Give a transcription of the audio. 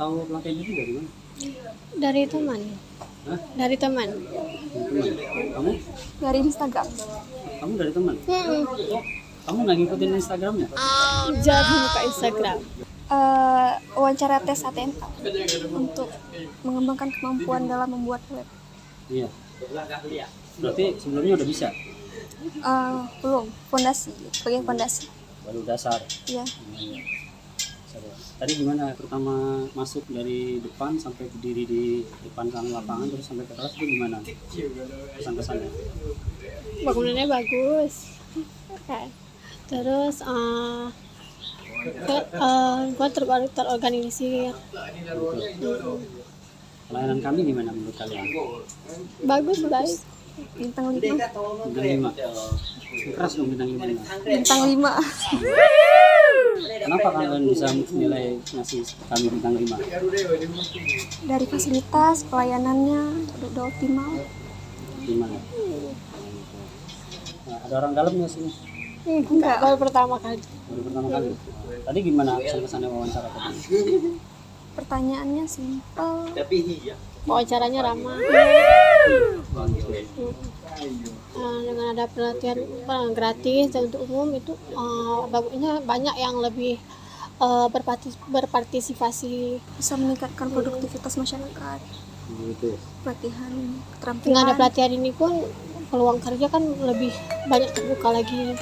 tahu pelatihan itu dari mana? Dari teman. Hah? Dari teman. Dari teman. Kamu? Dari Instagram. Kamu dari teman? Kamu nggak ngikutin Instagramnya? Jarang buka Instagram. Wawancara tes ATMK untuk mengembangkan kemampuan dalam membuat web. Iya. Berarti sebelumnya udah bisa? Belum, fondasi, sebagai fondasi. Baru dasar? Iya. Iya. Tadi gimana pertama masuk dari depan sampai berdiri di depan lapangan terus sampai ke kelas itu gimana? Kesan-kesannya? Bangunannya bagus. Kan. Terus gue terorganisir. Pelayanan kami gimana menurut kalian? Bagus, baik. Bintang 5. Bintang 5. Keras dong bintang 5. Bintang 5. Kenapa kalian bisa nilai ngasih kami bintang 5? Dari fasilitas, pelayanannya udah optimal. Gimana? Nah, ada orang dalam nggak sini? Enggak, baru pertama kali. Baru pertama kali. Tadi gimana kesan-kesannya wawancara tadi? Pertanyaannya simpel. Wawancaranya ramah. Dengan ada pelatihan gratis dan untuk umum itu bagusnya banyak yang lebih berpartisipasi. Bisa meningkatkan produktivitas masyarakat. Gitu. Pelatihan, Dengan ada keterampilan. pelatihan ini pun peluang kerja kan lebih banyak terbuka lagi.